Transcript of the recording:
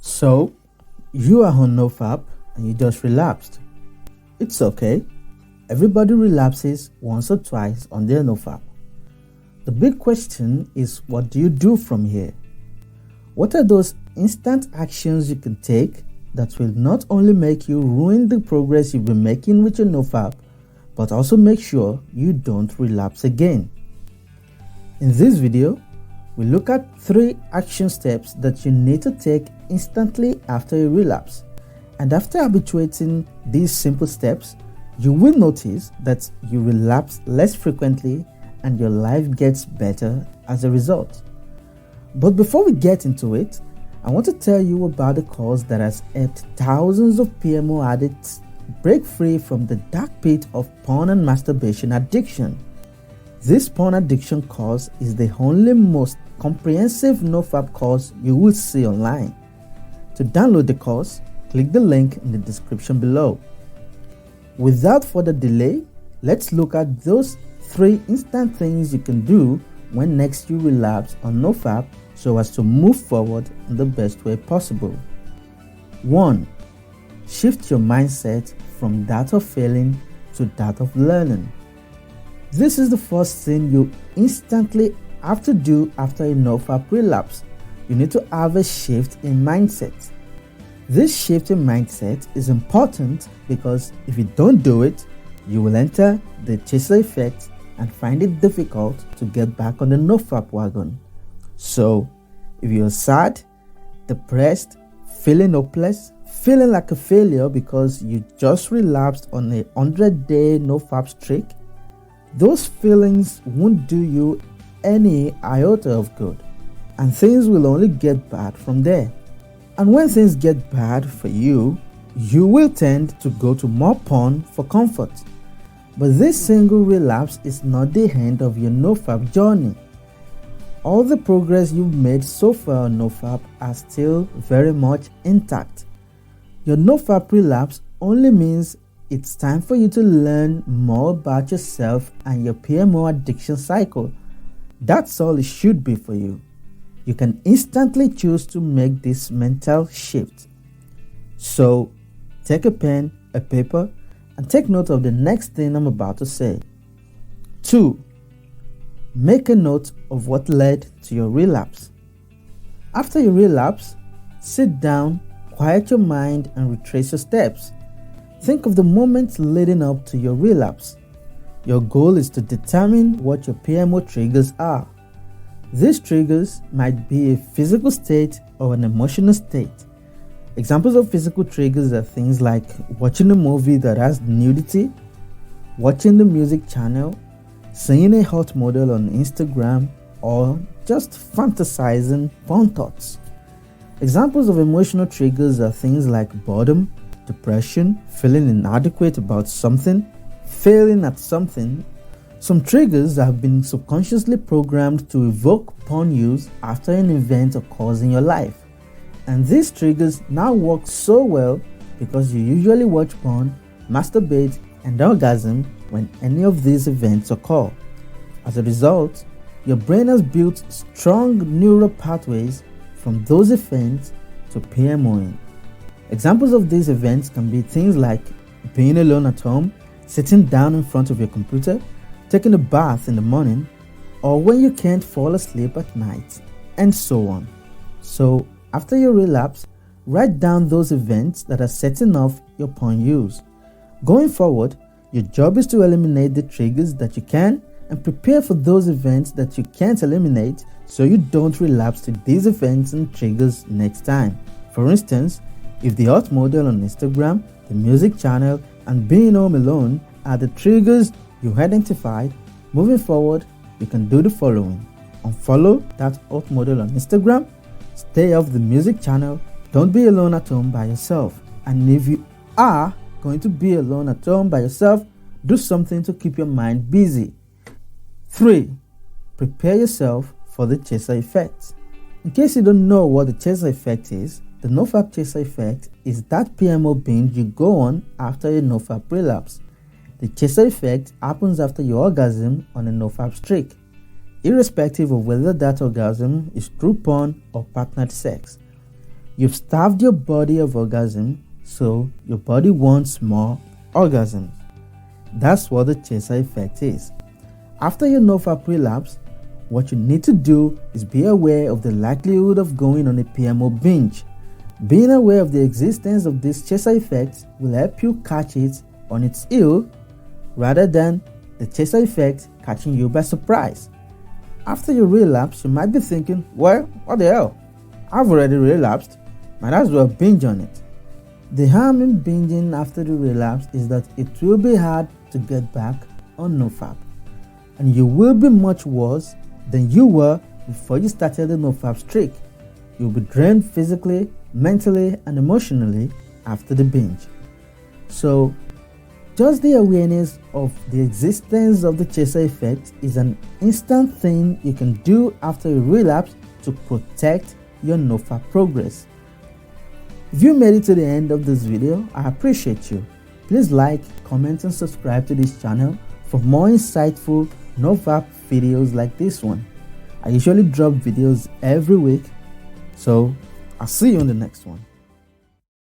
So, you are on NoFap and you just relapsed. It's okay. Everybody relapses once or twice on their NoFap. The big question is, what do you do from here? What are those instant actions you can take that will not only make you ruin the progress you've been making with your NoFap, but also make sure you don't relapse again? In this video, we look at 3 action steps that you need to take instantly after a relapse. And after habituating these simple steps, you will notice that you relapse less frequently and your life gets better as a result. But before we get into it, I want to tell you about a cause that has helped thousands of PMO addicts break free from the dark pit of porn and masturbation addiction. This porn addiction course is the only most comprehensive NoFap course you will see online. To download the course, click the link in the description below. Without further delay, let's look at those 3 instant things you can do when next you relapse on NoFap so as to move forward in the best way possible. 1. Shift your mindset from that of failing to that of learning. This is the first thing you instantly have to do after a NoFap relapse. You need to have a shift in mindset. This shift in mindset is important because if you don't do it, you will enter the chaser effect and find it difficult to get back on the NoFap wagon. So, if you're sad, depressed, feeling hopeless, feeling like a failure because you just relapsed on a 100-day NoFap streak, those feelings won't do you any iota of good, and things will only get bad from there. And when things get bad for you, you will tend to go to more porn for comfort. But this single relapse is not the end of your NoFap journey. All the progress you've made so far on NoFap are still very much intact. Your NoFap relapse only means it's time for you to learn more about yourself and your PMO addiction cycle. That's all it should be for you. You can instantly choose to make this mental shift. So, take a pen, a paper, and take note of the next thing I'm about to say. 2. Make a note of what led to your relapse. After you relapse, sit down, quiet your mind, and retrace your steps. Think of the moments leading up to your relapse. Your goal is to determine what your PMO triggers are. These triggers might be a physical state or an emotional state. Examples of physical triggers are things like watching a movie that has nudity, watching the music channel, seeing a hot model on Instagram, or just fantasizing porn thoughts. Examples of emotional triggers are things like boredom, depression, feeling inadequate about something, failing at something. Some triggers have been subconsciously programmed to evoke porn use after an event occurs in your life. And these triggers now work so well because you usually watch porn, masturbate, and orgasm when any of these events occur. As a result, your brain has built strong neural pathways from those events to PMOing. Examples of these events can be things like being alone at home, sitting down in front of your computer, taking a bath in the morning, or when you can't fall asleep at night, and so on. So, after your relapse, write down those events that are setting off your porn use. Going forward, your job is to eliminate the triggers that you can and prepare for those events that you can't eliminate so you don't relapse to these events and triggers next time. For instance, if the hot model on Instagram, the music channel, and being home alone are the triggers you identified, moving forward, you can do the following. Unfollow that hot model on Instagram, stay off the music channel, don't be alone at home by yourself. And if you are going to be alone at home by yourself, do something to keep your mind busy. 3. Prepare yourself for the chaser effect. In case you don't know what the chaser effect is, the NoFap chaser effect is that PMO binge you go on after a NoFap relapse. The chaser effect happens after your orgasm on a NoFap streak, irrespective of whether that orgasm is through porn or partnered sex. You've starved your body of orgasm, so your body wants more orgasms. That's what the chaser effect is. After your NoFap relapse, what you need to do is be aware of the likelihood of going on a PMO binge. Being aware of the existence of this chaser effect will help you catch it on its heel rather than the chaser effect catching you by surprise. After you relapse, you might be thinking, well, what the hell? I've already relapsed, might as well binge on it. The harm in binging after the relapse is that it will be hard to get back on NoFap, and you will be much worse than you were before you started the NoFap streak. You'll be drained physically, mentally, and emotionally after the binge. So, just the awareness of the existence of the chaser effect is an instant thing you can do after a relapse to protect your NoFap progress. If you made it to the end of this video, I appreciate you. Please like, comment, and subscribe to this channel for more insightful NoFap videos like this one. I usually drop videos every week, so I'll see you in the next one.